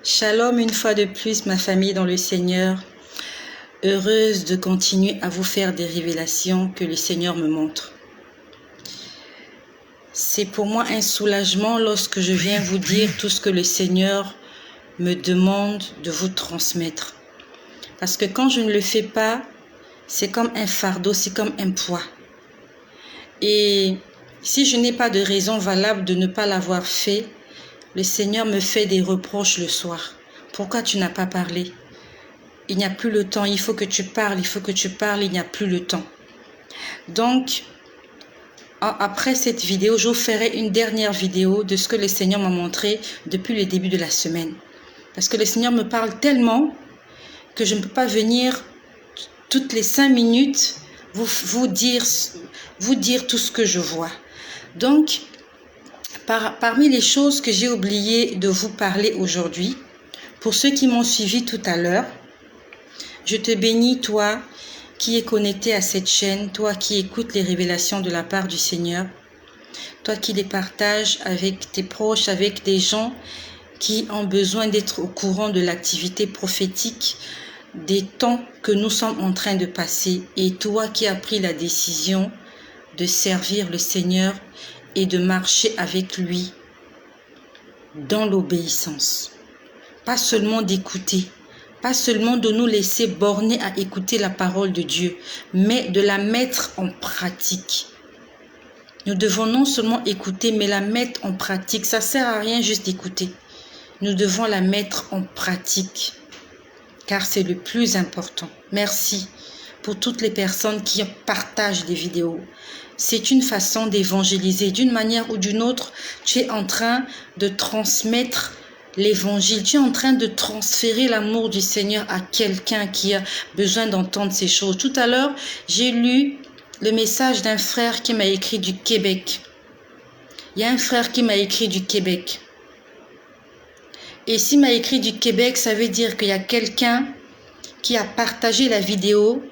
Shalom une fois de plus, ma famille dans le Seigneur. Heureuse de continuer à vous faire des révélations que le Seigneur me montre. C'est pour moi un soulagement lorsque je viens vous dire tout ce que le Seigneur me demande de vous transmettre. Parce que quand je ne le fais pas, c'est comme un fardeau, c'est comme un poids. Et si je n'ai pas de raison valable de ne pas l'avoir fait, le Seigneur me fait des reproches le soir. Pourquoi tu n'as pas parlé? Il n'y a plus le temps, il faut que tu parles, il n'y a plus le temps. Donc, après cette vidéo, je vous ferai une dernière vidéo de ce que le Seigneur m'a montré depuis le début de la semaine. Parce que le Seigneur me parle tellement que je ne peux pas venir toutes les 5 minutes vous dire tout ce que je vois. Donc, parmi les choses que j'ai oublié de vous parler aujourd'hui, pour ceux qui m'ont suivi tout à l'heure, je te bénis, toi qui es connecté à cette chaîne, toi qui écoutes les révélations de la part du Seigneur, toi qui les partages avec tes proches, avec des gens qui ont besoin d'être au courant de l'activité prophétique, des temps que nous sommes en train de passer, et toi qui as pris la décision de servir le Seigneur et de marcher avec lui dans l'obéissance. Pas seulement d'écouter, pas seulement de nous laisser borner à écouter la parole de Dieu, mais de la mettre en pratique. Nous devons non seulement écouter, mais la mettre en pratique. Ça ne sert à rien juste d'écouter. Nous devons la mettre en pratique, car c'est le plus important. Merci pour toutes les personnes qui partagent des vidéos. C'est une façon d'évangéliser. D'une manière ou d'une autre, tu es en train de transmettre l'évangile. Tu es en train de transférer l'amour du Seigneur à quelqu'un qui a besoin d'entendre ces choses. Tout à l'heure, j'ai lu le message d'un frère qui m'a écrit du Québec. Il y a un frère qui m'a écrit du Québec. Et s'il m'a écrit du Québec, ça veut dire qu'il y a quelqu'un qui a partagé la vidéo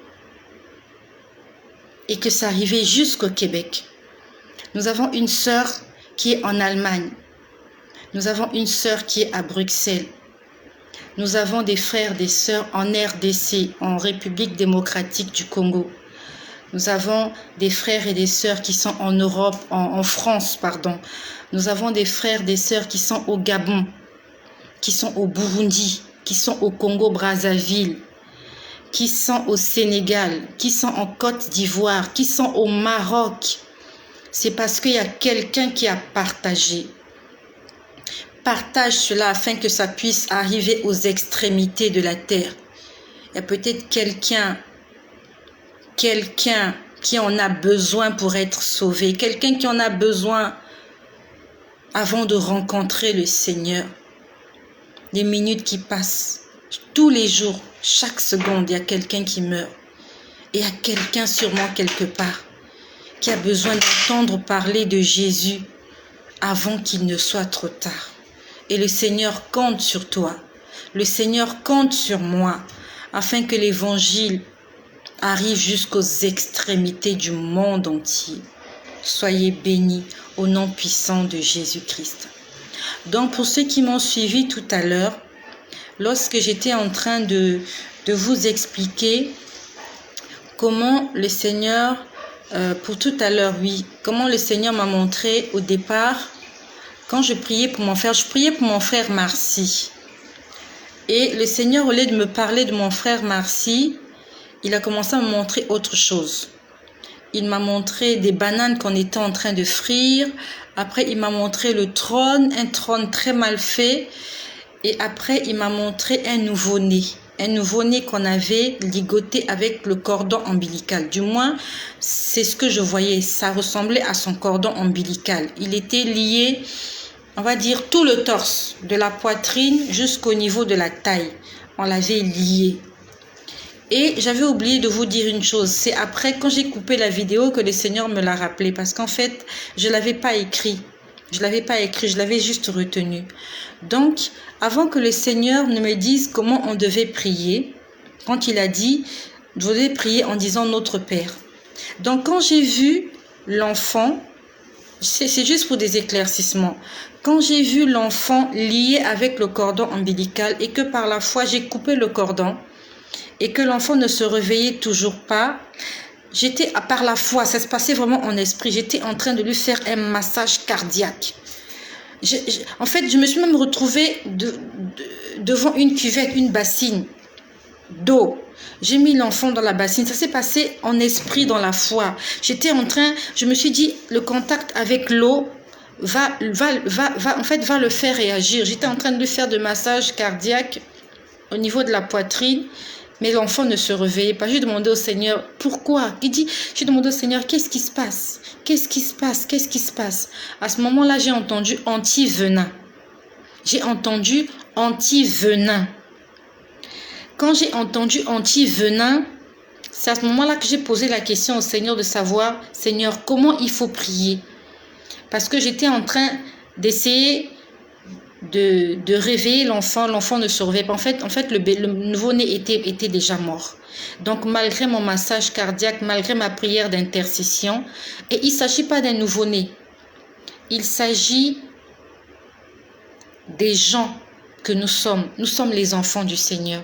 et que ça arrivait jusqu'au Québec. Nous avons une sœur qui est en Allemagne. Nous avons une sœur qui est à Bruxelles. Nous avons des frères, des sœurs en RDC, en République démocratique du Congo. Nous avons des frères et des sœurs qui sont en Europe, en France, pardon. Nous avons des frères, des sœurs qui sont au Gabon, qui sont au Burundi, qui sont au Congo-Brazzaville, qui sont au Sénégal, qui sont en Côte d'Ivoire, qui sont au Maroc. C'est parce qu'il y a quelqu'un qui a partagé. Partage cela afin que ça puisse arriver aux extrémités de la terre. Il y a peut-être quelqu'un qui en a besoin pour être sauvé, quelqu'un qui en a besoin avant de rencontrer le Seigneur. Les minutes qui passent, tous les jours, chaque seconde, il y a quelqu'un qui meurt. Et il y a quelqu'un sûrement quelque part qui a besoin d'entendre parler de Jésus avant qu'il ne soit trop tard. Et le Seigneur compte sur toi. Le Seigneur compte sur moi afin que l'évangile arrive jusqu'aux extrémités du monde entier. Soyez bénis au nom puissant de Jésus-Christ. Donc pour ceux qui m'ont suivi tout à l'heure, lorsque j'étais en train de vous expliquer comment le Seigneur, pour tout à l'heure, oui, comment le Seigneur m'a montré au départ, quand je priais pour mon frère, je priais pour mon frère Marcy. Et le Seigneur, au lieu de me parler de mon frère Marcy, il a commencé à me montrer autre chose. Il m'a montré des bananes qu'on était en train de frire. Après, il m'a montré le trône, un trône très mal fait. Et après, il m'a montré un nouveau-né. Un nouveau-né qu'on avait ligoté avec le cordon ombilical. Du moins, c'est ce que je voyais. Ça ressemblait à son cordon ombilical. Il était lié, on va dire, tout le torse, de la poitrine jusqu'au niveau de la taille. On l'avait lié. Et j'avais oublié de vous dire une chose. C'est après, quand j'ai coupé la vidéo, que le Seigneur me l'a rappelé. Parce qu'en fait, je ne l'avais pas écrit. Je l'avais juste retenu. Donc, avant que le Seigneur ne me dise comment on devait prier, quand il a dit, vous devez prier en disant Notre Père. Donc, quand j'ai vu l'enfant, C'est juste pour des éclaircissements. Quand j'ai vu l'enfant lié avec le cordon ombilical et que par la foi j'ai coupé le cordon et que l'enfant ne se réveillait toujours pas, j'étais, par la foi, ça se passait vraiment en esprit, j'étais en train de lui faire un massage cardiaque. En fait, je me suis même retrouvée devant une cuvette, une bassine d'eau. J'ai mis l'enfant dans la bassine. Ça s'est passé en esprit, dans la foi. J'étais en train, je me suis dit, le contact avec l'eau va le faire réagir. J'étais en train de lui faire de massage cardiaque au niveau de la poitrine, mais l'enfant ne se réveillait pas. J'ai demandé au Seigneur, pourquoi? J'ai demandé au Seigneur, qu'est-ce qui se passe? Qu'est-ce qui se passe? Qu'est-ce qui se passe? À ce moment-là, j'ai entendu anti-venin. J'ai entendu anti-venin. Quand j'ai entendu anti-venin, c'est à ce moment-là que j'ai posé la question au Seigneur de savoir, Seigneur, comment il faut prier? Parce que j'étais en train d'essayer de réveiller l'enfant. L'enfant ne se réveillait pas. En fait, le nouveau-né était déjà mort. Donc, malgré mon massage cardiaque, malgré ma prière d'intercession, et il ne s'agit pas d'un nouveau-né. Il s'agit des gens que nous sommes. Nous sommes les enfants du Seigneur.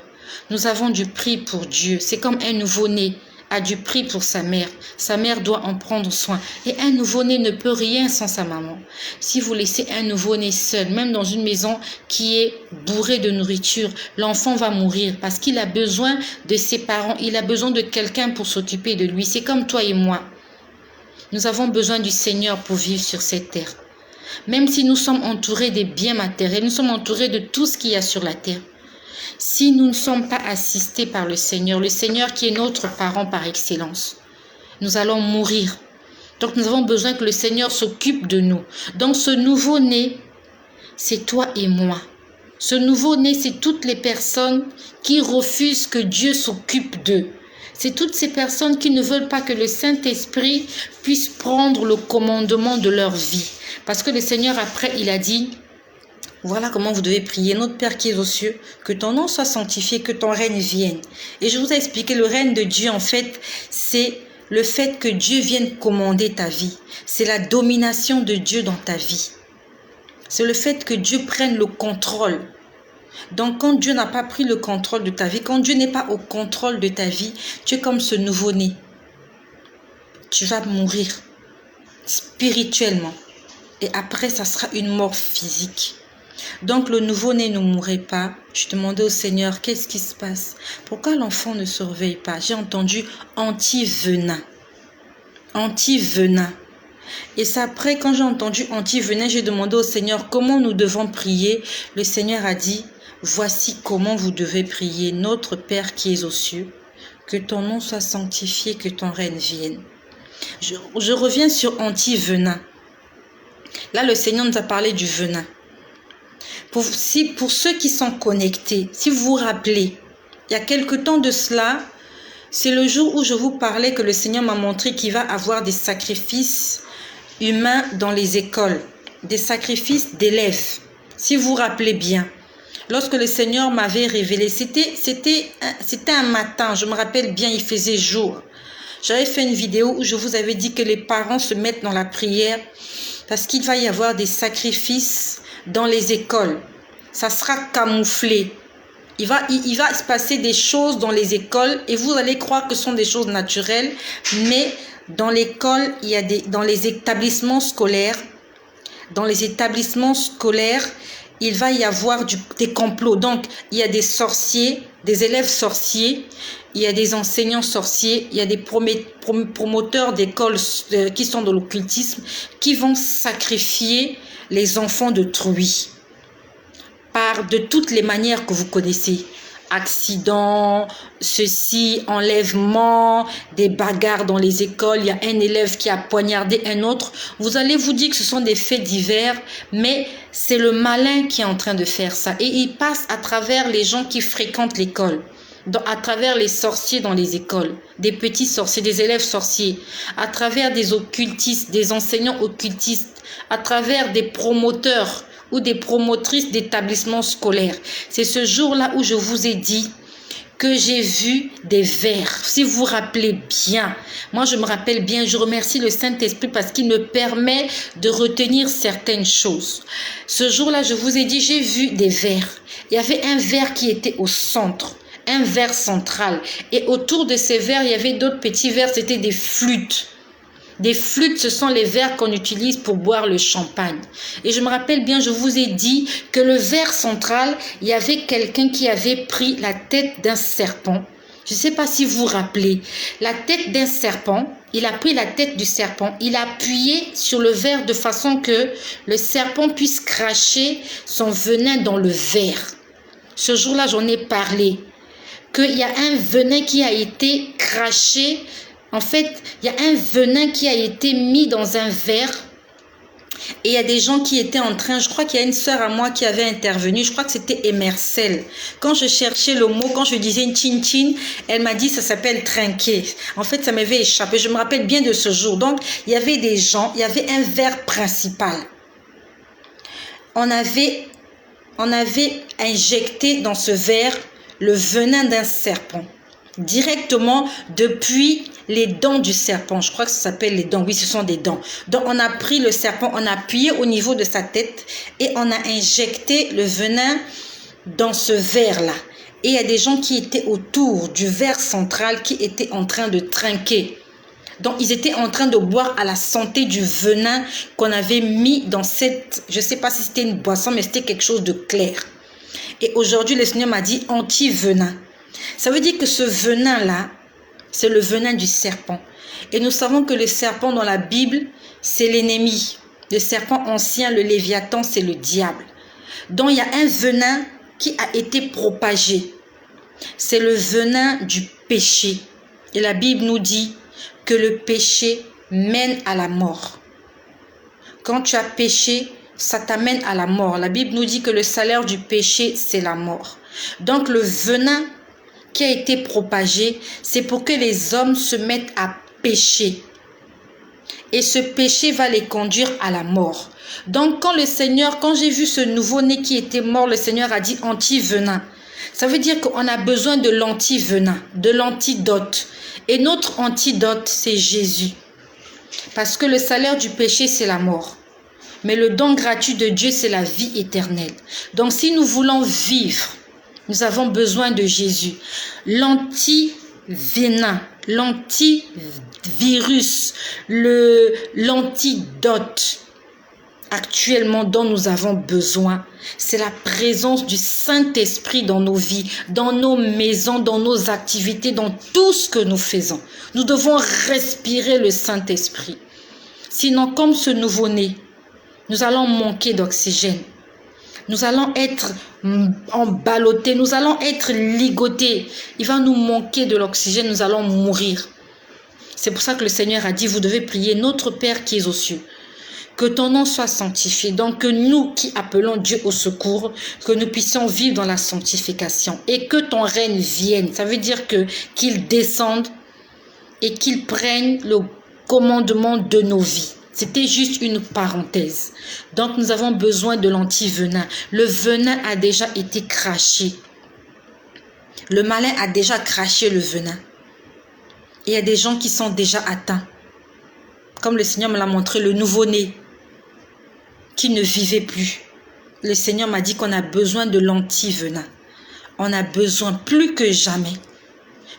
Nous avons du prix pour Dieu. C'est comme un nouveau-né a du prix pour sa mère. Sa mère doit en prendre soin. Et un nouveau-né ne peut rien sans sa maman. Si vous laissez un nouveau-né seul, même dans une maison qui est bourrée de nourriture, l'enfant va mourir parce qu'il a besoin de ses parents. Il a besoin de quelqu'un pour s'occuper de lui. C'est comme toi et moi. Nous avons besoin du Seigneur pour vivre sur cette terre. Même si nous sommes entourés des biens matériels, nous sommes entourés de tout ce qu'il y a sur la terre. Si nous ne sommes pas assistés par le Seigneur qui est notre parent par excellence, nous allons mourir. Donc nous avons besoin que le Seigneur s'occupe de nous. Donc ce nouveau-né, c'est toi et moi. Ce nouveau-né, c'est toutes les personnes qui refusent que Dieu s'occupe d'eux. C'est toutes ces personnes qui ne veulent pas que le Saint-Esprit puisse prendre le commandement de leur vie. Parce que le Seigneur, après, il a dit, voilà comment vous devez prier. Notre Père qui est aux cieux, que ton nom soit sanctifié, que ton règne vienne. Et je vous ai expliqué, le règne de Dieu, en fait, c'est le fait que Dieu vienne commander ta vie. C'est la domination de Dieu dans ta vie. C'est le fait que Dieu prenne le contrôle. Donc, quand Dieu n'a pas pris le contrôle de ta vie, quand Dieu n'est pas au contrôle de ta vie, tu es comme ce nouveau-né. Tu vas mourir spirituellement. Et après, ça sera une mort physique. Donc, le nouveau-né ne mourrait pas. Je demandais au Seigneur, qu'est-ce qui se passe? Pourquoi l'enfant ne se réveille pas? J'ai entendu anti-venin. Anti-venin. Et c'est après, quand j'ai entendu anti-venin, j'ai demandé au Seigneur comment nous devons prier. Le Seigneur a dit, voici comment vous devez prier. Notre Père qui es aux cieux, que ton nom soit sanctifié, que ton règne vienne. Je reviens sur anti-venin. Là, le Seigneur nous a parlé du venin. Pour ceux qui sont connectés, si vous vous rappelez, il y a quelque temps de cela, c'est le jour où je vous parlais que le Seigneur m'a montré qu'il va avoir des sacrifices humains dans les écoles, des sacrifices d'élèves. Si vous vous rappelez bien, lorsque le Seigneur m'avait révélé, c'était un matin, je me rappelle bien, il faisait jour. J'avais fait une vidéo où je vous avais dit que les parents se mettent dans la prière parce qu'il va y avoir des sacrifices dans les écoles. Ça sera camouflé. Il va se passer des choses dans les écoles et vous allez croire que ce sont des choses naturelles, mais dans l'école, dans les établissements scolaires, il va y avoir des complots. Donc, il y a des sorciers, des élèves sorciers, il y a des enseignants sorciers, il y a des promoteurs d'écoles qui sont dans l'occultisme, qui vont sacrifier les enfants d'autrui de toutes les manières que vous connaissez. Accidents, ceci, enlèvement, des bagarres dans les écoles, il y a un élève qui a poignardé un autre. Vous allez vous dire que ce sont des faits divers, mais c'est le malin qui est en train de faire ça. Et il passe à travers les gens qui fréquentent l'école, à travers les sorciers dans les écoles, des petits sorciers, des élèves sorciers, à travers des occultistes, des enseignants occultistes, à travers des promoteurs ou des promotrices d'établissements scolaires. C'est ce jour-là où je vous ai dit que j'ai vu des vers. Si vous vous rappelez bien, moi je me rappelle bien, je remercie le Saint-Esprit parce qu'il me permet de retenir certaines choses. Ce jour-là, je vous ai dit, j'ai vu des vers. Il y avait un vers qui était au centre, un vers central. Et autour de ces vers, il y avait d'autres petits vers, c'était des flûtes. Des flûtes, ce sont les verres qu'on utilise pour boire le champagne. Et je me rappelle bien, je vous ai dit que le verre central, il y avait quelqu'un qui avait pris la tête d'un serpent. Je ne sais pas si vous vous rappelez. La tête d'un serpent, il a pris la tête du serpent, il a appuyé sur le verre de façon que le serpent puisse cracher son venin dans le verre. Ce jour-là, j'en ai parlé. Qu'il y a un venin qui a été craché. En fait, il y a un venin qui a été mis dans un verre et il y a des gens qui étaient en train, je crois qu'il y a une sœur à moi qui avait intervenu, je crois que c'était Emercelle. Quand je cherchais le mot, quand je disais une chin-chin, elle m'a dit ça s'appelle trinquer. En fait, ça m'avait échappé, je me rappelle bien de ce jour. Donc, il y avait des gens, il y avait un verre principal. On avait injecté dans ce verre le venin d'un serpent. Directement depuis les dents du serpent. Je crois que ça s'appelle les dents. Oui, ce sont des dents. Donc, on a pris le serpent, on a appuyé au niveau de sa tête et on a injecté le venin dans ce verre-là. Et il y a des gens qui étaient autour du verre central qui étaient en train de trinquer. Donc, ils étaient en train de boire à la santé du venin qu'on avait mis dans cette... Je ne sais pas si c'était une boisson, mais c'était quelque chose de clair. Et aujourd'hui, le Seigneur m'a dit anti-venin. Ça veut dire que ce venin-là, c'est le venin du serpent. Et nous savons que le serpent dans la Bible, c'est l'ennemi. Le serpent ancien, le Léviathan, c'est le diable. Donc, il y a un venin qui a été propagé. C'est le venin du péché. Et la Bible nous dit que le péché mène à la mort. Quand tu as péché, ça t'amène à la mort. La Bible nous dit que le salaire du péché, c'est la mort. Donc, le venin qui a été propagé, c'est pour que les hommes se mettent à pécher. Et ce péché va les conduire à la mort. Donc, quand j'ai vu ce nouveau-né qui était mort, le Seigneur a dit anti-venin. Ça veut dire qu'on a besoin de l'anti-venin, de l'antidote. Et notre antidote, c'est Jésus. Parce que le salaire du péché, c'est la mort. Mais le don gratuit de Dieu, c'est la vie éternelle. Donc, si nous voulons vivre, nous avons besoin de Jésus. L'anti-venin, l'antivirus, l'antidote actuellement dont nous avons besoin, c'est la présence du Saint-Esprit dans nos vies, dans nos maisons, dans nos activités, dans tout ce que nous faisons. Nous devons respirer le Saint-Esprit. Sinon, comme ce nouveau-né, nous allons manquer d'oxygène. Nous allons être emballottés, nous allons être ligotés. Il va nous manquer de l'oxygène, nous allons mourir. C'est pour ça que le Seigneur a dit, vous devez prier notre Père qui est aux cieux. Que ton nom soit sanctifié. Donc que nous qui appelons Dieu au secours, que nous puissions vivre dans la sanctification. Et que ton règne vienne. Ça veut dire qu'il descende et qu'il prenne le commandement de nos vies. C'était juste une parenthèse. Donc, nous avons besoin de l'anti-venin. Le venin a déjà été craché. Le malin a déjà craché le venin. Et il y a des gens qui sont déjà atteints. Comme le Seigneur me l'a montré, le nouveau-né qui ne vivait plus. Le Seigneur m'a dit qu'on a besoin de l'anti-venin. On a besoin plus que jamais.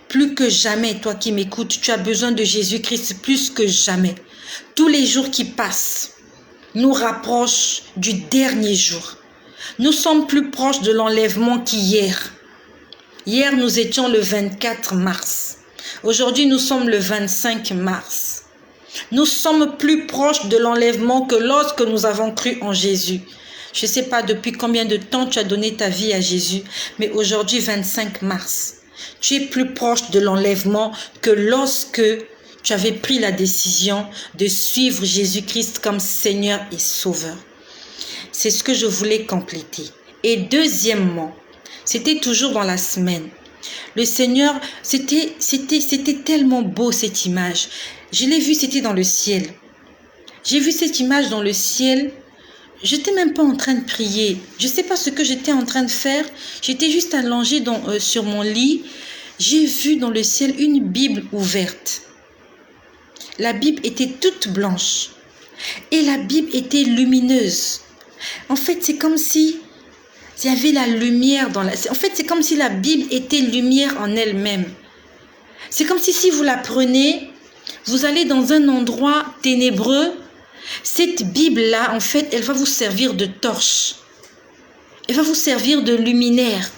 Plus que jamais, toi qui m'écoutes, tu as besoin de Jésus-Christ plus que jamais. Tous les jours qui passent nous rapprochent du dernier jour. Nous sommes plus proches de l'enlèvement qu'hier. Hier, nous étions le 24 mars. Aujourd'hui, nous sommes le 25 mars. Nous sommes plus proches de l'enlèvement que lorsque nous avons cru en Jésus. Je ne sais pas depuis combien de temps tu as donné ta vie à Jésus, mais aujourd'hui, 25 mars, tu es plus proche de l'enlèvement que lorsque tu avais pris la décision de suivre Jésus-Christ comme Seigneur et Sauveur. C'est ce que je voulais compléter. Et deuxièmement, c'était toujours dans la semaine. Le Seigneur, c'était tellement beau cette image. Je l'ai vu, c'était dans le ciel. J'ai vu cette image dans le ciel. Je n'étais même pas en train de prier. Je ne sais pas ce que j'étais en train de faire. J'étais juste allongée sur mon lit. j'ai vu dans le ciel une Bible ouverte. La Bible était toute blanche et la Bible était lumineuse. En fait, c'est comme si il y avait la lumière dans la... En fait, c'est comme si la Bible était lumière en elle-même. C'est comme si vous la prenez, vous allez dans un endroit ténébreux. Cette Bible-là, en fait, elle va vous servir de torche. Elle va vous servir de luminaire.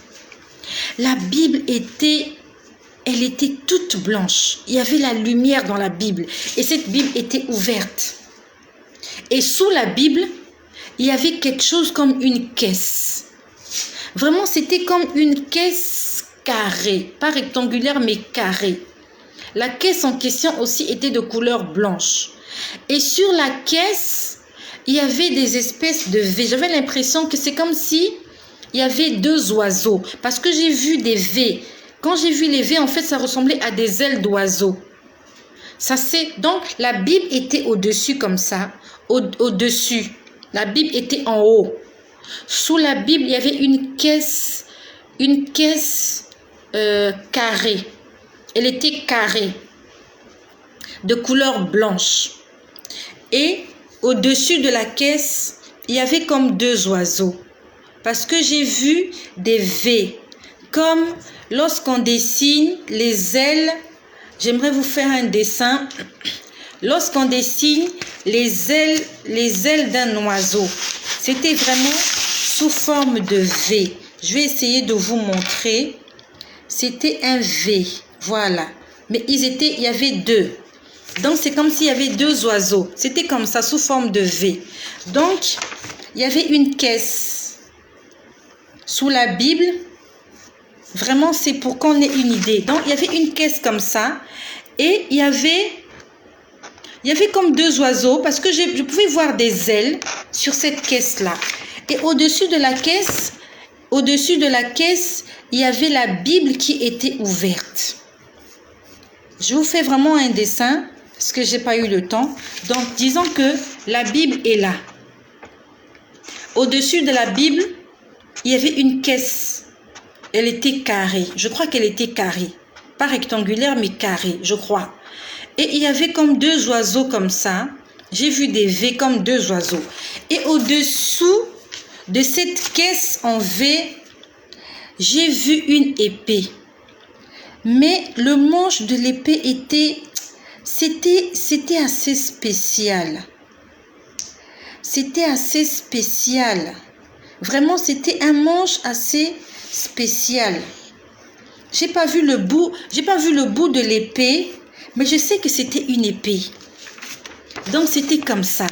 La Bible elle était toute blanche. Il y avait la lumière dans la Bible. Et cette Bible était ouverte. Et sous la Bible, il y avait quelque chose comme une caisse. Vraiment, c'était comme une caisse carrée. Pas rectangulaire, mais carrée. La caisse en question aussi était de couleur blanche. Et sur la caisse, il y avait des espèces de V. J'avais l'impression que c'est comme si il y avait deux oiseaux. Parce que j'ai vu des V. Quand j'ai vu les V, en fait, ça ressemblait à des ailes d'oiseaux. Donc, la Bible était au-dessus comme ça. Au-dessus. La Bible était en haut. Sous la Bible, il y avait une caisse carrée. Elle était carrée, de couleur blanche. Et au-dessus de la caisse, il y avait comme deux oiseaux. Parce que j'ai vu des V, comme lorsqu'on dessine les ailes. J'aimerais vous faire un dessin. Lorsqu'on dessine les ailes d'un oiseau, c'était vraiment sous forme de V. Je vais essayer de vous montrer. C'était un V, voilà. Mais il y avait deux. Donc, c'est comme s'il y avait deux oiseaux. C'était comme ça, sous forme de V. Donc, il y avait une caisse sous la Bible. Vraiment, c'est pour qu'on ait une idée. Donc, il y avait une caisse comme ça. Et il y avait comme deux oiseaux. Parce que je pouvais voir des ailes sur cette caisse-là. Et au-dessus de la caisse, il y avait la Bible qui était ouverte. Je vous fais vraiment un dessin parce que je n'ai pas eu le temps. Donc, disons que la Bible est là. Au-dessus de la Bible, il y avait une caisse. Elle était carrée. Je crois qu'elle était carrée. Pas rectangulaire, mais carrée, je crois. Et il y avait comme deux oiseaux comme ça. J'ai vu des V comme deux oiseaux. Et au-dessous de cette caisse en V, j'ai vu une épée. Mais le manche de l'épée c'était assez spécial. C'était assez spécial. Vraiment, c'était un manche assez spécial. J'ai pas vu le bout de l'épée, mais je sais que c'était une épée. Donc, c'était comme ça.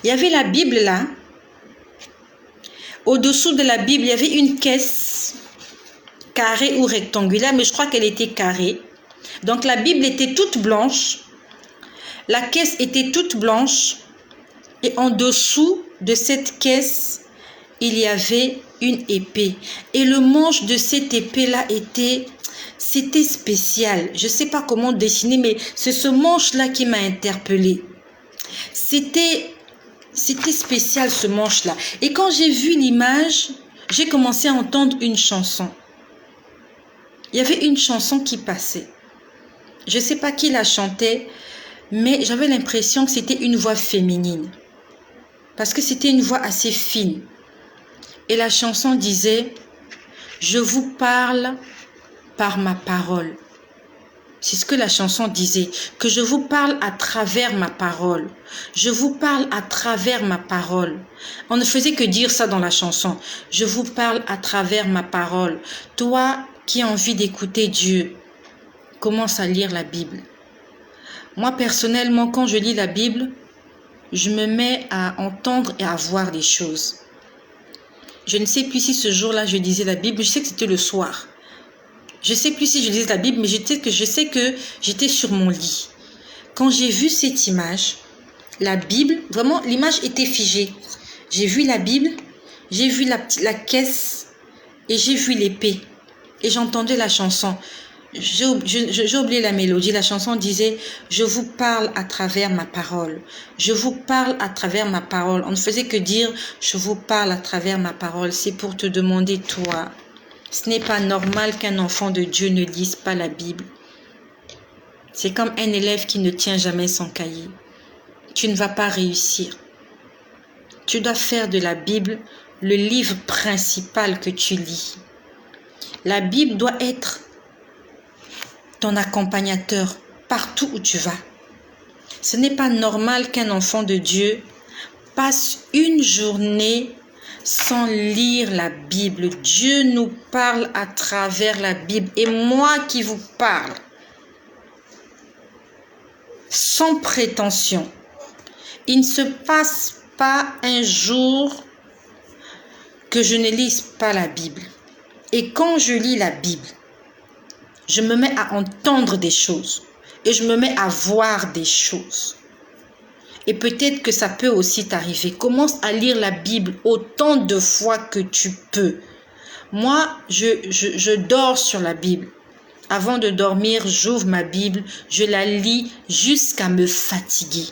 Il y avait la Bible là. Au-dessous de la Bible, il y avait une caisse carrée ou rectangulaire, mais je crois qu'elle était carrée. Donc, la Bible était toute blanche. La caisse était toute blanche. Et en dessous de cette caisse, il y avait une épée. Et le manche de cette épée-là c'était spécial. Je ne sais pas comment dessiner, mais c'est ce manche-là qui m'a interpellée. C'était spécial, ce manche-là. Et quand j'ai vu l'image, j'ai commencé à entendre une chanson. Il y avait une chanson qui passait. Je ne sais pas qui la chantait, mais j'avais l'impression que c'était une voix féminine. Parce que c'était une voix assez fine. Et la chanson disait « Je vous parle par ma parole ». C'est ce que la chanson disait, que je vous parle à travers ma parole. Je vous parle à travers ma parole. On ne faisait que dire ça dans la chanson. Je vous parle à travers ma parole. Toi qui as envie d'écouter Dieu, commence à lire la Bible. Moi, personnellement, quand je lis la Bible, je me mets à entendre et à voir des choses. Je ne sais plus si ce jour-là, je lisais la Bible. Je sais que c'était le soir. Je ne sais plus si je lisais la Bible, mais je sais que j'étais sur mon lit. Quand j'ai vu cette image, la Bible, vraiment, l'image était figée. J'ai vu la Bible, j'ai vu la caisse et j'ai vu l'épée. Et j'entendais la chanson. J'ai oublié la mélodie. La chanson disait « Je vous parle à travers ma parole. Je vous parle à travers ma parole. » On ne faisait que dire « Je vous parle à travers ma parole. » C'est pour te demander, toi, Ce n'est pas normal qu'un enfant de Dieu ne lise pas la Bible. C'est comme un élève qui ne tient jamais son cahier. Tu ne vas pas réussir. Tu dois faire de la Bible le livre principal que tu lis. La Bible doit être ton accompagnateur partout où tu vas. Ce n'est pas normal qu'un enfant de Dieu passe une journée sans lire la Bible. Dieu nous parle à travers la Bible. Et moi qui vous parle, sans prétention, il ne se passe pas un jour que je ne lise pas la Bible. Et quand je lis la Bible, je me mets à entendre des choses et je me mets à voir des choses. Et peut-être que ça peut aussi t'arriver. Commence à lire la Bible autant de fois que tu peux. Moi, je dors sur la Bible. Avant de dormir, j'ouvre ma Bible, je la lis jusqu'à me fatiguer.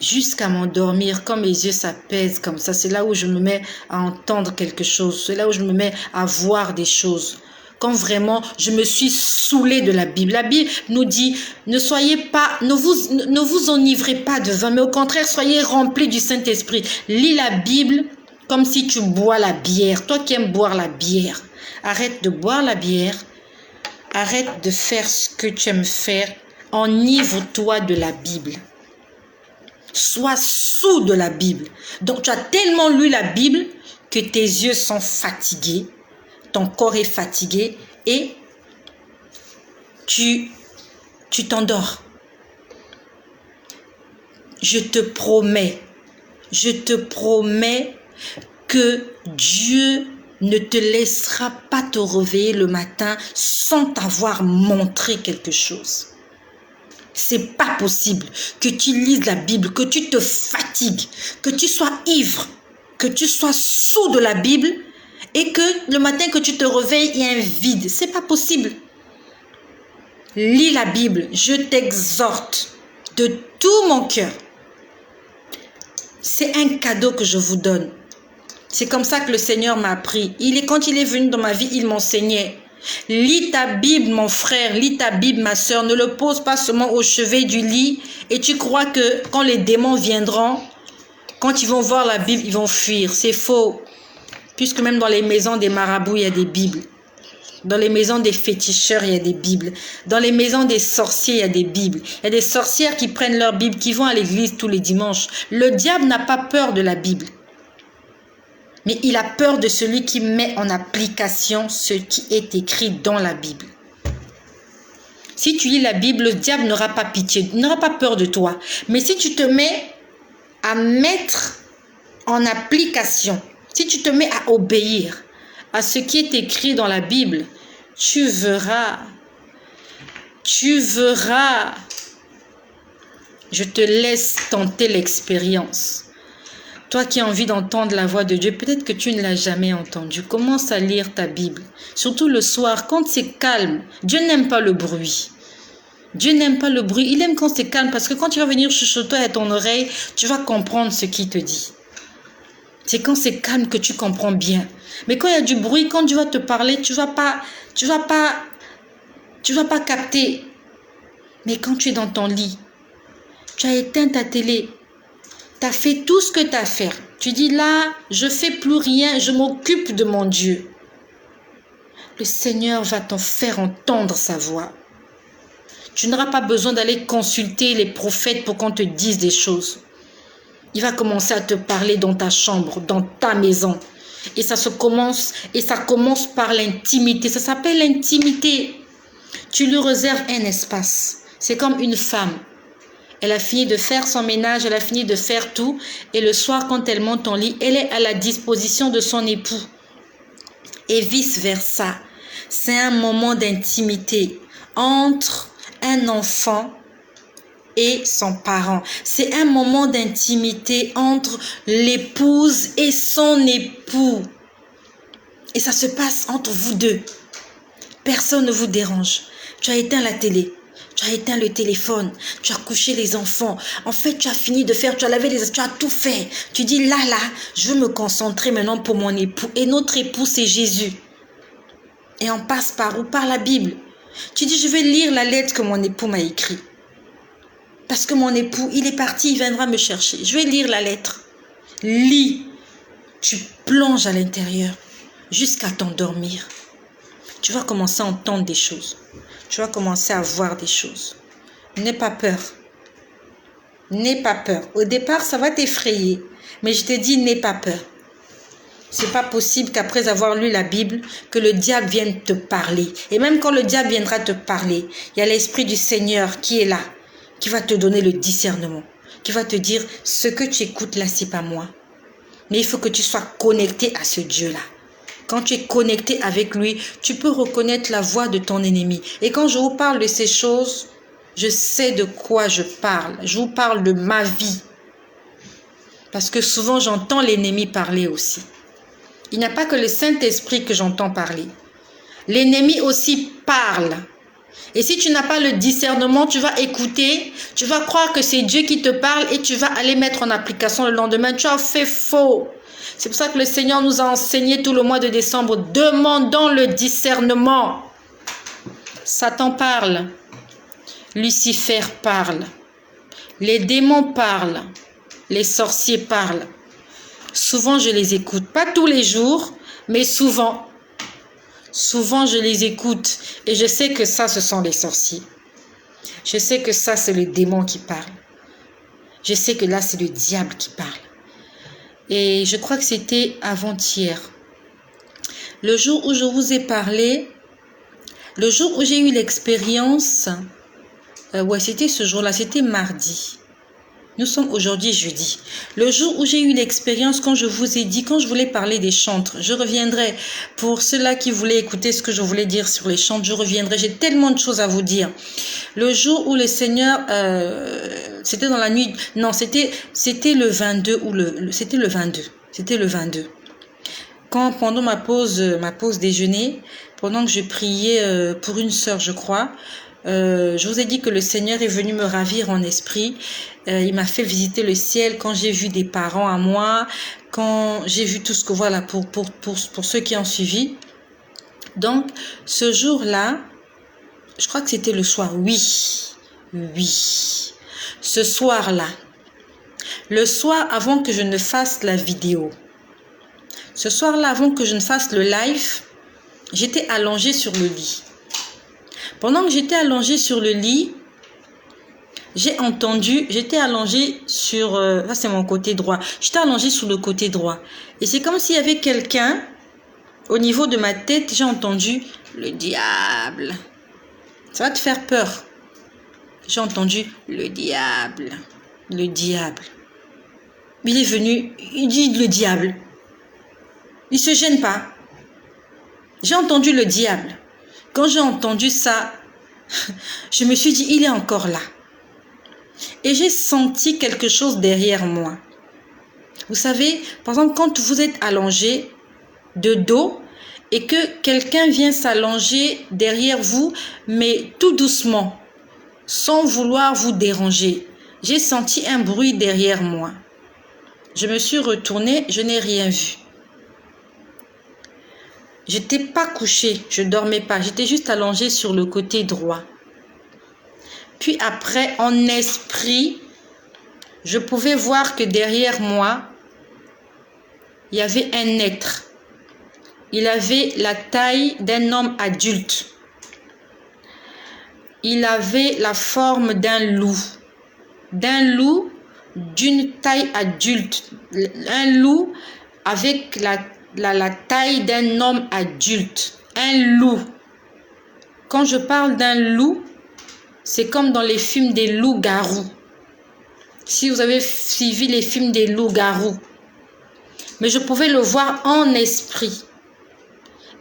Jusqu'à m'endormir, quand mes yeux s'apaisent comme ça, c'est là où je me mets à entendre quelque chose. C'est là où je me mets à voir des choses. Quand vraiment je me suis saoulée de la Bible. La Bible nous dit, ne vous enivrez pas de vin, mais au contraire, soyez remplis du Saint-Esprit. Lis la Bible comme si tu bois la bière. Toi qui aimes boire la bière, arrête de boire la bière. Arrête de faire ce que tu aimes faire. Enivre-toi de la Bible. Sois sous de la Bible. Donc tu as tellement lu la Bible que tes yeux sont fatigués. Ton corps est fatigué et tu t'endors. Je te promets que Dieu ne te laissera pas te réveiller le matin sans t'avoir montré quelque chose. C'est pas possible que tu lises la Bible, que tu te fatigues, que tu sois ivre, que tu sois sous de la Bible et que le matin que tu te réveilles, il y a un vide. C'est pas possible. Lis la Bible. Je t'exhorte de tout mon cœur. C'est un cadeau que je vous donne. C'est comme ça que le Seigneur m'a appris. Quand il est venu dans ma vie, il m'enseignait. Lis ta Bible, mon frère. Lis ta Bible, ma soeur. Ne le pose pas seulement au chevet du lit. Et tu crois que quand les démons viendront, quand ils vont voir la Bible, ils vont fuir. C'est faux. Puisque même dans les maisons des marabouts, il y a des Bibles. Dans les maisons des féticheurs, il y a des Bibles. Dans les maisons des sorciers, il y a des Bibles. Il y a des sorcières qui prennent leur Bible, qui vont à l'église tous les dimanches. Le diable n'a pas peur de la Bible. Mais il a peur de celui qui met en application ce qui est écrit dans la Bible. Si tu lis la Bible, le diable n'aura pas pitié, il n'aura pas peur de toi. Mais si tu te mets à mettre en application, si tu te mets à obéir à ce qui est écrit dans la Bible, tu verras. Je te laisse tenter l'expérience. Toi qui as envie d'entendre la voix de Dieu, peut-être que tu ne l'as jamais entendue. Commence à lire ta Bible. Surtout le soir, quand c'est calme. Dieu n'aime pas le bruit. Dieu n'aime pas le bruit. Il aime quand c'est calme parce que quand tu vas venir chuchoter à ton oreille, tu vas comprendre ce qu'il te dit. C'est quand c'est calme que tu comprends bien. Mais quand il y a du bruit, quand Dieu va te parler, tu vas pas capter. Mais quand tu es dans ton lit, tu as éteint ta télé, tu as fait tout ce que tu as à faire. Tu dis là, je fais plus rien, je m'occupe de mon Dieu. Le Seigneur va t'en faire entendre sa voix. Tu n'auras pas besoin d'aller consulter les prophètes pour qu'on te dise des choses. Il va commencer à te parler dans ta chambre, dans ta maison. Et ça commence par l'intimité. Ça s'appelle l'intimité. Tu lui réserves un espace. C'est comme une femme. Elle a fini de faire son ménage, elle a fini de faire tout. Et le soir, quand elle monte en lit, elle est à la disposition de son époux. Et vice-versa. C'est un moment d'intimité entre un enfant et son parent. C'est un moment d'intimité entre l'épouse et son époux. Et ça se passe entre vous deux. Personne ne vous dérange. Tu as éteint la télé. Tu as éteint le téléphone. Tu as couché les enfants. En fait, tu as fini de faire. Tu as lavé tu as tout fait. Tu dis là, je veux me concentrer maintenant pour mon époux. Et notre époux, c'est Jésus. Et on passe par où? Par la Bible. Tu dis, je vais lire la lettre que mon époux m'a écrite. Parce que mon époux, il est parti, il viendra me chercher. Je vais lire la lettre. Lis. Tu plonges à l'intérieur jusqu'à t'endormir. Tu vas commencer à entendre des choses. Tu vas commencer à voir des choses. N'aie pas peur. N'aie pas peur. Au départ, ça va t'effrayer. Mais je te dis, n'aie pas peur. C'est pas possible qu'après avoir lu la Bible, que le diable vienne te parler. Et même quand le diable viendra te parler, il y a l'Esprit du Seigneur qui est là, qui va te donner le discernement, qui va te dire, ce que tu écoutes là, c'est pas moi. Mais il faut que tu sois connecté à ce Dieu-là. Quand tu es connecté avec lui, tu peux reconnaître la voix de ton ennemi. Et quand je vous parle de ces choses, je sais de quoi je parle. Je vous parle de ma vie. Parce que souvent, j'entends l'ennemi parler aussi. Il n'y a pas que le Saint-Esprit que j'entends parler. L'ennemi aussi parle. Et si tu n'as pas le discernement, tu vas écouter, tu vas croire que c'est Dieu qui te parle et tu vas aller mettre en application le lendemain. Tu as fait faux. C'est pour ça que le Seigneur nous a enseigné tout le mois de décembre. Demandons le discernement. Satan parle. Lucifer parle. Les démons parlent. Les sorciers parlent. Souvent, je les écoute. Pas tous les jours, mais souvent. Souvent, je les écoute. Et je sais que ça, ce sont les sorciers. Je sais que ça, c'est le démon qui parle. Je sais que là, c'est le diable qui parle. Et je crois que c'était avant-hier. Le jour où je vous ai parlé, le jour où j'ai eu l'expérience, ouais, c'était ce jour-là, c'était mardi. Nous sommes aujourd'hui jeudi. Le jour où j'ai eu l'expérience, quand je vous ai dit, quand je voulais parler des chantres, je reviendrai. Pour ceux-là qui voulaient écouter ce que je voulais dire sur les chantres, je reviendrai. J'ai tellement de choses à vous dire. Le jour où le Seigneur, c'était dans la nuit, non, c'était le 22 ou c'était le 22. C'était le 22. Quand pendant ma pause déjeuner, pendant que je priais pour une sœur, je crois, je vous ai dit que le Seigneur est venu me ravir en esprit. Il m'a fait visiter le ciel quand j'ai vu des parents à moi, quand j'ai vu tout ce que voilà pour ceux qui ont suivi. Donc, ce jour-là, je crois que c'était le soir. Oui. Ce soir-là, le soir avant que je ne fasse la vidéo, ce soir-là avant que je ne fasse le live, j'étais allongée sur le lit. Pendant que j'étais allongée sur le lit, j'ai entendu, j'étais allongée sur, là c'est mon côté droit, j'étais allongée sur le côté droit. Et c'est comme s'il y avait quelqu'un, au niveau de ma tête, j'ai entendu le diable. Ça va te faire peur. J'ai entendu le diable. Le diable. Il est venu, il dit le diable. Il ne se gêne pas. J'ai entendu le diable. Quand j'ai entendu ça, je me suis dit, il est encore là. Et j'ai senti quelque chose derrière moi. Vous savez, par exemple, quand vous êtes allongé de dos et que quelqu'un vient s'allonger derrière vous, mais tout doucement, sans vouloir vous déranger, j'ai senti un bruit derrière moi. Je me suis retournée, je n'ai rien vu. Je n'étais pas couchée, je ne dormais pas, j'étais juste allongée sur le côté droit. Puis après, en esprit, je pouvais voir que derrière moi, il y avait un être. Il avait la taille d'un homme adulte. Il avait la forme d'un loup. D'un loup d'une taille adulte. Un loup avec la taille d'un homme adulte. Un loup. Quand je parle d'un loup, c'est comme dans les films des loups-garous. Si vous avez suivi les films des loups-garous. Mais je pouvais le voir en esprit.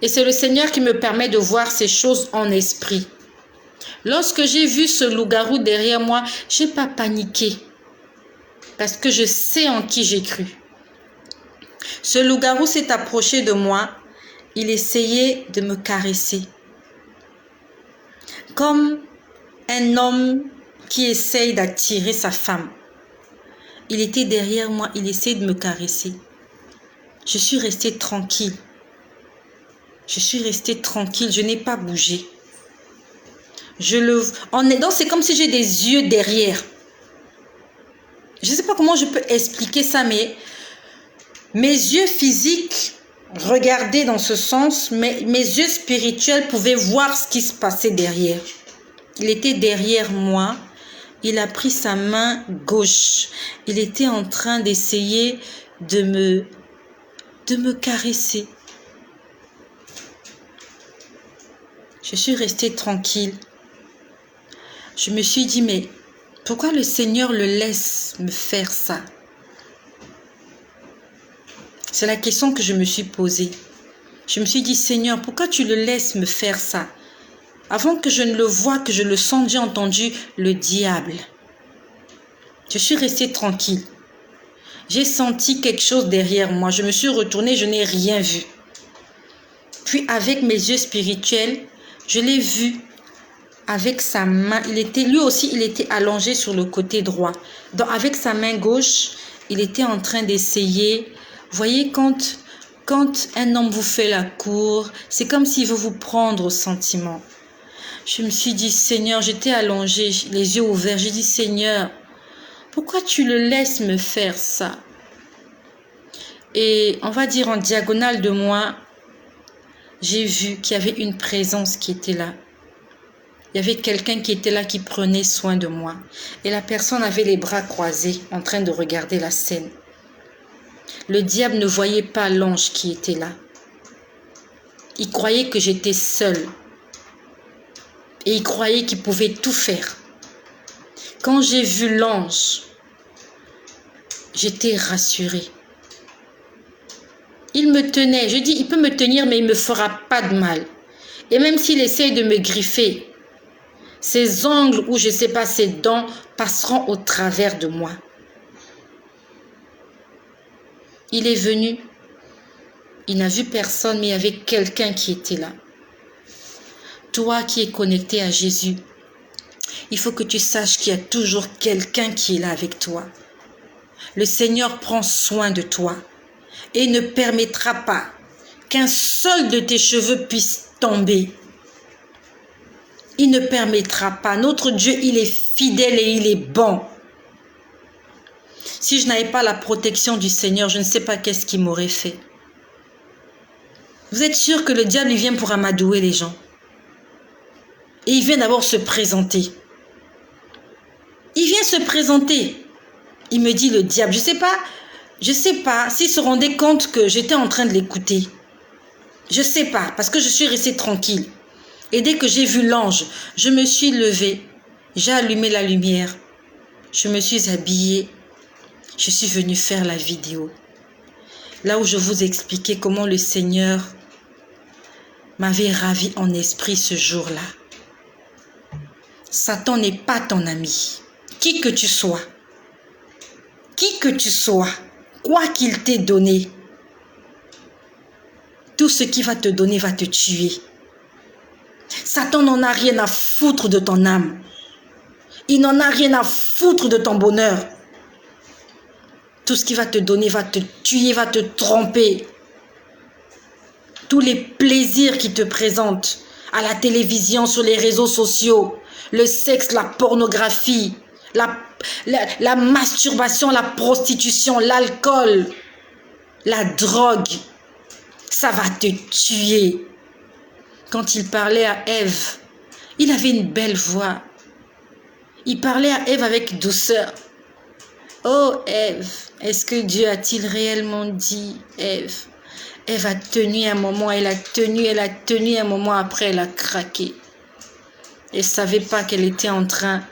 Et c'est le Seigneur qui me permet de voir ces choses en esprit. Lorsque j'ai vu ce loup-garou derrière moi, je n'ai pas paniqué. Parce que je sais en qui j'ai cru. Ce loup-garou s'est approché de moi. Il essayait de me caresser. Comme un homme qui essaye d'attirer sa femme. Il était derrière moi, il essayait de me caresser. Je suis restée tranquille. Je suis restée tranquille, je n'ai pas bougé. C'est comme si j'ai des yeux derrière. Je ne sais pas comment je peux expliquer ça, mais mes yeux physiques regardaient dans ce sens, mais mes yeux spirituels pouvaient voir ce qui se passait derrière. Il était derrière moi. Il a pris sa main gauche. Il était en train d'essayer de me caresser. Je suis restée tranquille. Je me suis dit, mais pourquoi le Seigneur le laisse me faire ça? C'est la question que je me suis posée. Je me suis dit, Seigneur, pourquoi tu le laisses me faire ça? Avant que je ne le voie, que je le sente, j'ai entendu le diable. Je suis restée tranquille. J'ai senti quelque chose derrière moi. Je me suis retournée, je n'ai rien vu. Puis avec mes yeux spirituels, je l'ai vu avec sa main. Lui aussi, il était allongé sur le côté droit. Donc avec sa main gauche, il était en train d'essayer. Vous voyez, quand un homme vous fait la cour, c'est comme s'il veut vous prendre au sentiment. Je me suis dit, Seigneur, j'étais allongée, les yeux ouverts. J'ai dit, Seigneur, pourquoi tu le laisses me faire ça? Et on va dire en diagonale de moi, j'ai vu qu'il y avait une présence qui était là. Il y avait quelqu'un qui était là, qui prenait soin de moi. Et la personne avait les bras croisés, en train de regarder la scène. Le diable ne voyait pas l'ange qui était là. Il croyait que j'étais seule. Et il croyait qu'il pouvait tout faire. Quand j'ai vu l'ange, j'étais rassurée. Il me tenait. Je dis, il peut me tenir, mais il ne me fera pas de mal. Et même s'il essaye de me griffer, ses ongles ou je ne sais pas, ses dents passeront au travers de moi. Il est venu. Il n'a vu personne, mais il y avait quelqu'un qui était là. Toi qui es connecté à Jésus, il faut que tu saches qu'il y a toujours quelqu'un qui est là avec toi. Le Seigneur prend soin de toi et ne permettra pas qu'un seul de tes cheveux puisse tomber. Il ne permettra pas. Notre Dieu, il est fidèle et il est bon. Si je n'avais pas la protection du Seigneur, je ne sais pas qu'est-ce qu'il m'aurait fait. Vous êtes sûr que le diable, il vient pour amadouer les gens? Et il vient d'abord se présenter. Il vient se présenter. Il me dit, le diable, je sais pas s'il se rendait compte que j'étais en train de l'écouter. Je sais pas, parce que je suis restée tranquille. Et dès que j'ai vu l'ange, je me suis levée. J'ai allumé la lumière. Je me suis habillée. Je suis venue faire la vidéo. Là où je vous expliquais comment le Seigneur m'avait ravi en esprit ce jour-là. Satan n'est pas ton ami. Qui que tu sois, quoi qu'il t'ait donné, tout ce qu'il va te donner va te tuer. Satan n'en a rien à foutre de ton âme. Il n'en a rien à foutre de ton bonheur. Tout ce qu'il va te donner va te tuer, va te tromper. Tous les plaisirs qu'il te présente à la télévision, sur les réseaux sociaux, le sexe, la pornographie, la masturbation, la prostitution, l'alcool, la drogue, ça va te tuer. Quand il parlait à Ève, il avait une belle voix. Il parlait à Ève avec douceur. Oh Ève, est-ce que Dieu a-t-il réellement dit, Ève? Ève a tenu un moment, elle a tenu un moment, après elle a craqué. Elle ne savait pas qu'elle était en train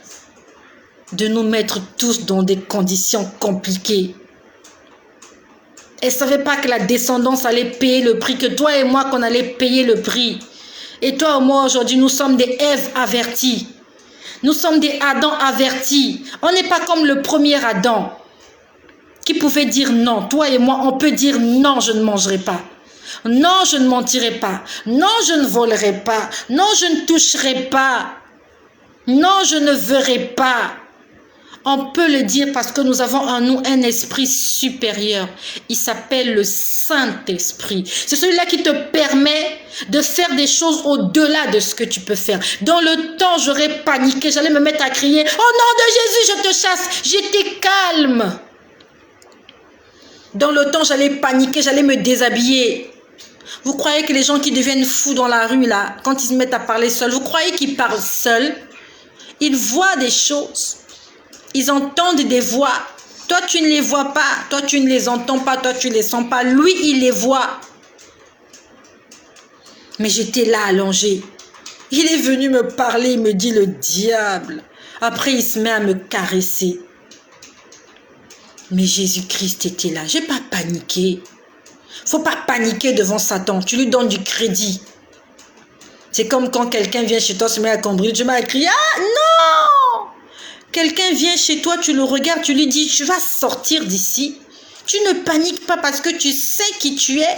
de nous mettre tous dans des conditions compliquées. Elle ne savait pas que la descendance allait payer le prix, que toi et moi qu'on allait payer le prix. Et toi et moi aujourd'hui, nous sommes des Èves avertis. Nous sommes des Adam avertis. On n'est pas comme le premier Adam qui pouvait dire non. Toi et moi, on peut dire non, je ne mangerai pas. Non, je ne mentirai pas. Non, je ne volerai pas. Non, je ne toucherai pas. Non, je ne verrai pas. On peut le dire parce que nous avons en nous un esprit supérieur. Il s'appelle le Saint-Esprit. C'est celui-là qui te permet de faire des choses au-delà de ce que tu peux faire. Dans le temps, j'aurais paniqué, j'allais me mettre à crier, « Au nom de Jésus, je te chasse !» J'étais calme. Dans le temps, j'allais paniquer, j'allais me déshabiller. Vous croyez que les gens qui deviennent fous dans la rue, là, quand ils se mettent à parler seuls, vous croyez qu'ils parlent seuls? Ils voient des choses. Ils entendent des voix. Toi, tu ne les vois pas. Toi, tu ne les entends pas. Toi, tu ne les sens pas. Lui, il les voit. Mais j'étais là, allongée. Il est venu me parler, il me dit le diable. Après, il se met à me caresser. Mais Jésus-Christ était là. Je n'ai pas paniqué. Faut pas paniquer devant Satan. Tu lui donnes du crédit. C'est comme quand quelqu'un vient chez toi, se met à cambrer, tu mets à crier, « Ah, non !» Quelqu'un vient chez toi, tu le regardes, tu lui dis, « Tu vas sortir d'ici. » Tu ne paniques pas parce que tu sais qui tu es.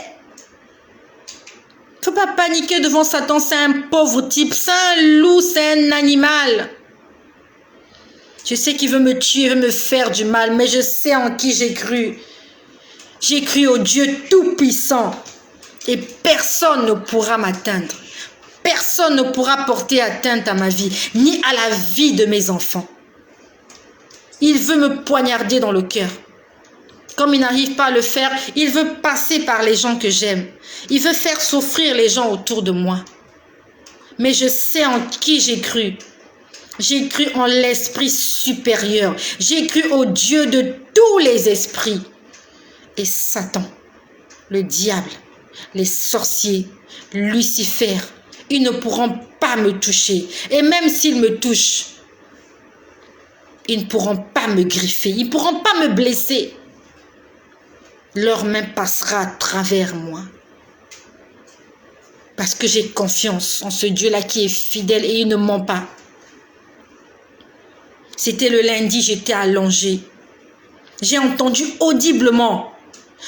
Faut pas paniquer devant Satan, c'est un pauvre type, c'est un loup, c'est un animal. Je sais qu'il veut me tuer, il veut me faire du mal, mais je sais en qui j'ai cru. J'ai cru au Dieu Tout-Puissant et personne ne pourra m'atteindre. Personne ne pourra porter atteinte à ma vie, ni à la vie de mes enfants. Il veut me poignarder dans le cœur. Comme il n'arrive pas à le faire, il veut passer par les gens que j'aime. Il veut faire souffrir les gens autour de moi. Mais je sais en qui j'ai cru. J'ai cru en l'esprit supérieur. J'ai cru au Dieu de tous les esprits. Et Satan, le diable, les sorciers, Lucifer, ils ne pourront pas me toucher. Et même s'ils me touchent, ils ne pourront pas me griffer. Ils ne pourront pas me blesser. Leur main passera à travers moi. Parce que j'ai confiance en ce Dieu-là qui est fidèle et il ne ment pas. C'était le lundi, j'étais allongée. J'ai entendu audiblement.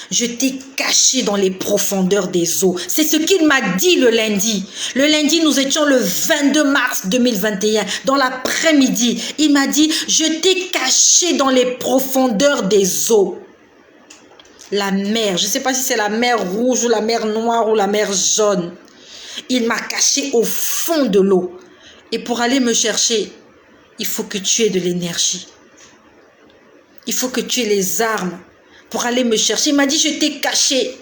Je t'ai caché dans les profondeurs des eaux. C'est ce qu'il m'a dit le lundi. Le lundi, nous étions le 22 mars 2021, dans l'après-midi. Il m'a dit, je t'ai caché dans les profondeurs des eaux. La mer, je ne sais pas si c'est la mer rouge ou la mer noire ou la mer jaune. Il m'a caché au fond de l'eau. Et pour aller me chercher, il faut que tu aies de l'énergie. Il faut que tu aies les armes pour aller me chercher. Il m'a dit, je t'ai caché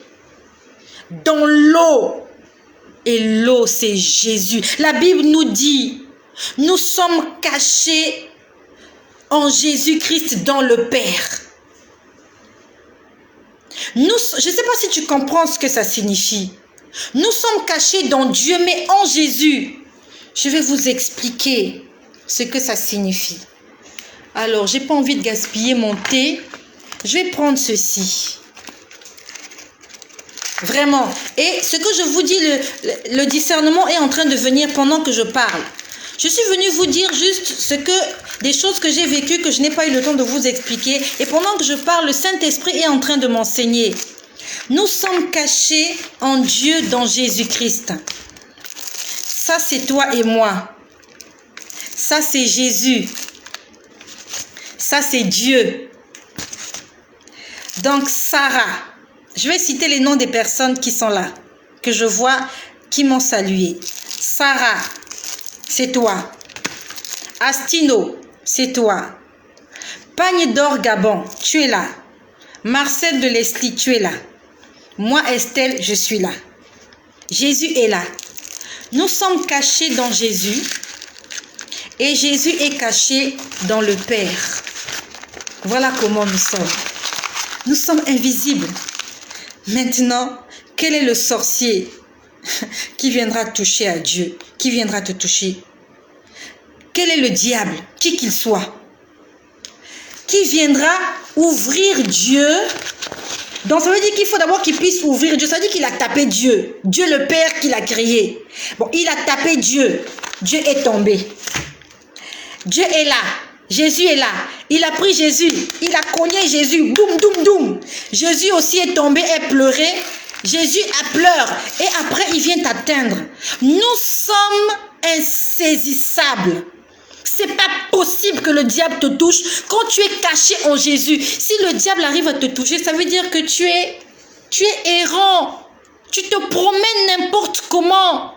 dans l'eau. Et l'eau, c'est Jésus. La Bible nous dit, nous sommes cachés en Jésus-Christ dans le Père. Je ne sais pas si tu comprends ce que ça signifie. Nous sommes cachés dans Dieu, mais en Jésus. Je vais vous expliquer ce que ça signifie. Alors, je n'ai pas envie de gaspiller mon thé. Je vais prendre ceci. Vraiment. Et ce que je vous dis, le discernement est en train de venir pendant que je parle. Je suis venue vous dire juste des choses que j'ai vécues, que je n'ai pas eu le temps de vous expliquer. Et pendant que je parle, le Saint-Esprit est en train de m'enseigner. Nous sommes cachés en Dieu dans Jésus-Christ. Ça, c'est toi et moi. Ça, c'est Jésus. Ça, c'est Dieu. Donc, Sarah, je vais citer les noms des personnes qui sont là, que je vois, qui m'ont salué. Sarah, c'est toi. Astino, c'est toi. Pagne d'or Gabon, tu es là. Marcel de Leslie, tu es là. Moi, Estelle, je suis là. Jésus est là. Nous sommes cachés dans Jésus et Jésus est caché dans le Père. Voilà comment nous sommes. Nous sommes invisibles. Maintenant, quel est le sorcier qui viendra toucher à Dieu? Qui viendra te toucher? Quel est le diable, qui qu'il soit? Qui viendra ouvrir Dieu? Donc ça veut dire qu'il faut d'abord qu'il puisse ouvrir Dieu. Ça veut dire qu'il a tapé Dieu. Dieu le Père qui l'a créé. Bon, il a tapé Dieu. Dieu est tombé. Dieu est là. Jésus est là. Il a pris Jésus. Il a cogné Jésus. Doum, doum, doum. Jésus aussi est tombé et pleuré. Jésus a pleuré. Et après, il vient t'atteindre. Nous sommes insaisissables. C'est pas possible que le diable te touche quand tu es caché en Jésus. Si le diable arrive à te toucher, ça veut dire que tu es errant. Tu te promènes n'importe comment.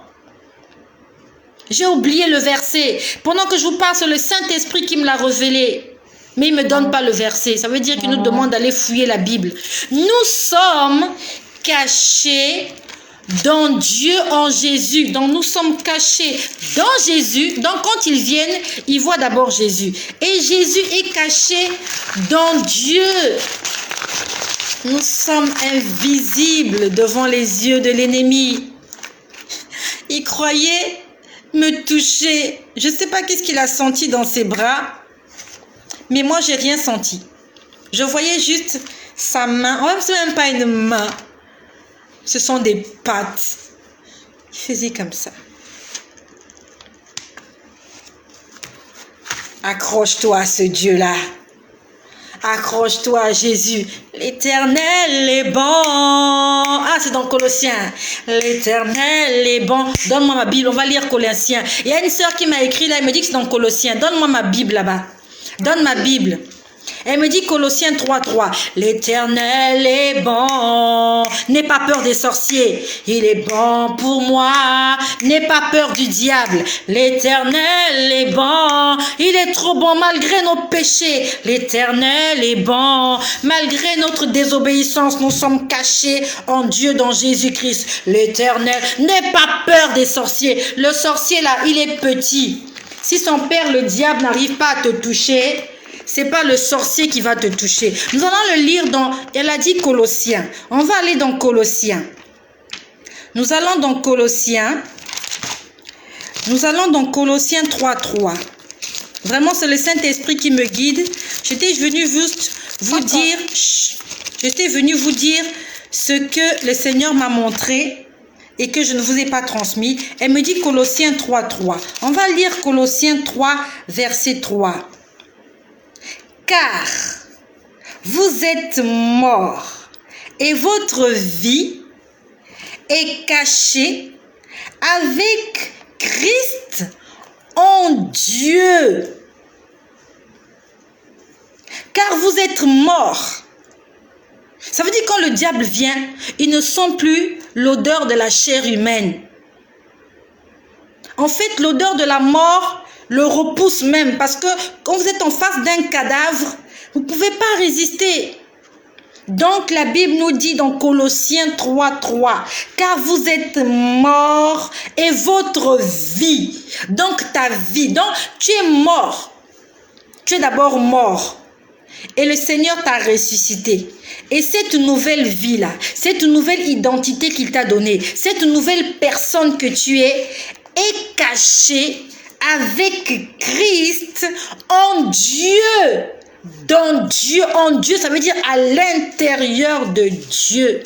J'ai oublié le verset. Pendant que je vous parle, c'est le Saint-Esprit qui me l'a révélé. Mais il ne me donne pas le verset. Ça veut dire qu'il nous demande d'aller fouiller la Bible. Nous sommes cachés dans Dieu en Jésus. Donc nous sommes cachés dans Jésus. Donc quand ils viennent, ils voient d'abord Jésus. Et Jésus est caché dans Dieu. Nous sommes invisibles devant les yeux de l'ennemi. Il croyait me toucher. Je ne sais pas qu'est-ce qu'il a senti dans ses bras. Mais moi, j'ai rien senti. Je voyais juste sa main. Oh, ce n'est même pas une main. Ce sont des pattes. Il faisait comme ça. Accroche-toi à ce Dieu-là. Accroche-toi à Jésus. L'Éternel est bon. Ah, c'est dans Colossiens. L'Éternel est bon. Donne-moi ma Bible. On va lire Colossiens. Il y a une sœur qui m'a écrit là. Elle me dit que c'est dans Colossiens. Donne-moi ma Bible là-bas. Donne ma Bible. Elle me dit Colossiens 3:3. L'Éternel est bon. N'aie pas peur des sorciers. Il est bon pour moi. N'aie pas peur du diable. L'Éternel est bon. Il est trop bon malgré nos péchés. L'Éternel est bon. Malgré notre désobéissance, nous sommes cachés en Dieu dans Jésus-Christ. L'Éternel. N'aie pas peur des sorciers. Le sorcier là, il est petit. Si son père, le diable, n'arrive pas à te toucher, c'est pas le sorcier qui va te toucher. Nous allons le lire dans, elle a dit Colossiens. On va aller dans Colossiens. Nous allons dans Colossiens. Nous allons dans Colossiens 3:3. Vraiment, c'est le Saint-Esprit qui me guide. J'étais venu juste vous dire, j'étais venu vous dire ce que le Seigneur m'a montré et que je ne vous ai pas transmis. Elle me dit Colossiens 3:3. On va lire Colossiens 3, verset 3. Car vous êtes morts et votre vie est cachée avec Christ en Dieu. Car vous êtes morts. Ça veut dire quand le diable vient, il ne sent plus l'odeur de la chair humaine. En fait, l'odeur de la mort le repousse même parce que quand vous êtes en face d'un cadavre, vous ne pouvez pas résister. Donc la Bible nous dit dans Colossiens 3:3, car vous êtes morts et votre vie, donc ta vie, donc tu es mort, tu es d'abord mort. Et le Seigneur t'a ressuscité. Et cette nouvelle vie-là, cette nouvelle identité qu'il t'a donnée, cette nouvelle personne que tu es, est cachée avec Christ en Dieu. Dans Dieu, en Dieu, ça veut dire à l'intérieur de Dieu.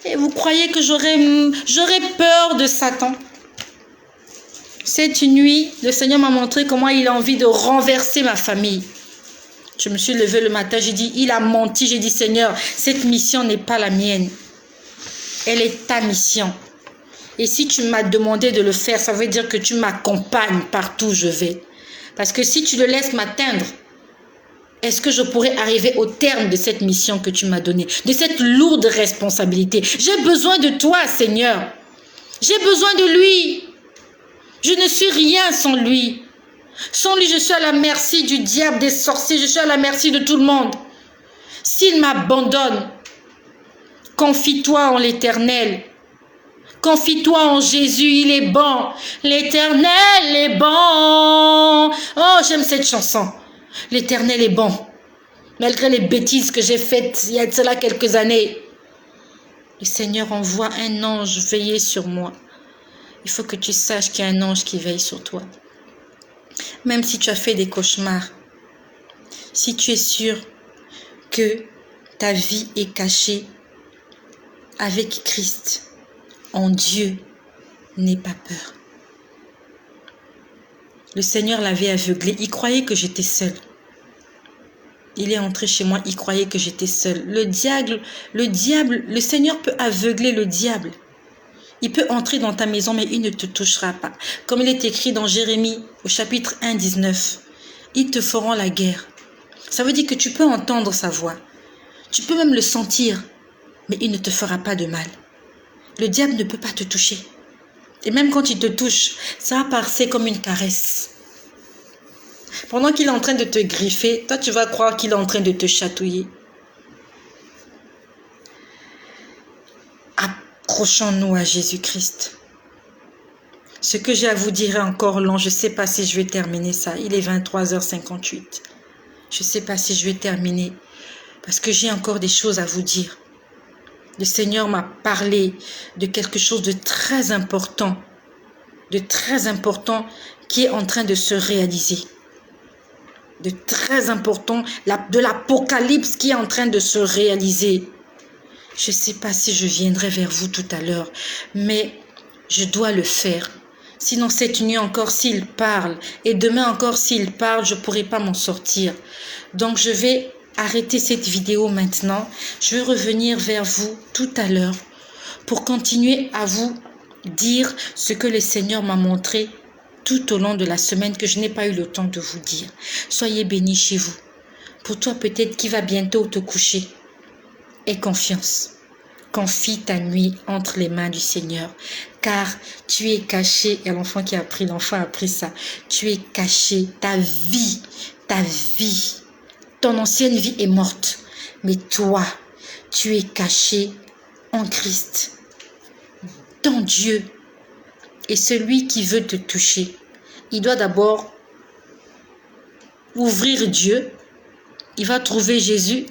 Et vous croyez que j'aurais peur de Satan? Cette nuit, le Seigneur m'a montré comment il a envie de renverser ma famille. Je me suis levée le matin, j'ai dit, il a menti. J'ai dit, Seigneur, cette mission n'est pas la mienne. Elle est ta mission. Et si tu m'as demandé de le faire, ça veut dire que tu m'accompagnes partout où je vais. Parce que si tu le laisses m'atteindre, est-ce que je pourrais arriver au terme de cette mission que tu m'as donnée, de cette lourde responsabilité? J'ai besoin de toi, Seigneur. J'ai besoin de lui. Je ne suis rien sans lui. Sans lui, je suis à la merci du diable, des sorciers. Je suis à la merci de tout le monde. S'il m'abandonne, confie-toi en l'Éternel. Confie-toi en Jésus, il est bon. L'Éternel est bon. Oh, j'aime cette chanson. L'Éternel est bon. Malgré les bêtises que j'ai faites il y a de cela quelques années. Le Seigneur envoie un ange veiller sur moi. Il faut que tu saches qu'il y a un ange qui veille sur toi. Même si tu as fait des cauchemars, si tu es sûr que ta vie est cachée avec Christ en Dieu, n'aie pas peur. Le Seigneur l'avait aveuglé. Il croyait que j'étais seule. Il est entré chez moi, il croyait que j'étais seule. Le diable, le Seigneur peut aveugler le diable. Il peut entrer dans ta maison, mais il ne te touchera pas. Comme il est écrit dans Jérémie, au chapitre 1, 19. Ils te feront la guerre. Ça veut dire que tu peux entendre sa voix. Tu peux même le sentir, mais il ne te fera pas de mal. Le diable ne peut pas te toucher. Et même quand il te touche, ça va passer comme une caresse. Pendant qu'il est en train de te griffer, toi tu vas croire qu'il est en train de te chatouiller. Accrochons-nous à Jésus-Christ. Ce que j'ai à vous dire est encore long. Je ne sais pas si je vais terminer ça. Il est 23h58. Je ne sais pas si je vais terminer. Parce que j'ai encore des choses à vous dire. Le Seigneur m'a parlé de quelque chose de très important. De très important qui est en train de se réaliser. De très important. De l'Apocalypse qui est en train de se réaliser. Je ne sais pas si je viendrai vers vous tout à l'heure. Mais je dois le faire. Sinon, cette nuit encore, s'il parle, et demain encore, s'il parle, je ne pourrai pas m'en sortir. Donc, je vais arrêter cette vidéo maintenant. Je vais revenir vers vous tout à l'heure pour continuer à vous dire ce que le Seigneur m'a montré tout au long de la semaine que je n'ai pas eu le temps de vous dire. Soyez bénis chez vous. Pour toi, peut-être qui va bientôt te coucher, aie confiance. Confie ta nuit entre les mains du Seigneur, car tu es caché, et l'enfant a appris ça, tu es caché, ta vie, ton ancienne vie est morte, mais toi, tu es caché en Christ, dans Dieu. Et celui qui veut te toucher, il doit d'abord ouvrir Dieu, il va trouver Jésus,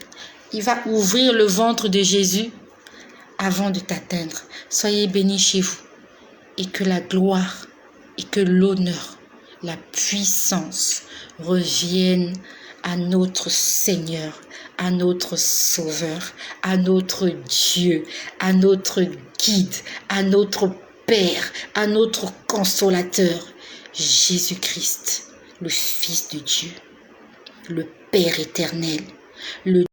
il va ouvrir le ventre de Jésus, avant de t'atteindre. Soyez bénis chez vous et que la gloire et que l'honneur, la puissance reviennent à notre Seigneur, à notre Sauveur, à notre Dieu, à notre guide, à notre Père, à notre Consolateur, Jésus-Christ, le Fils de Dieu, le Père éternel, le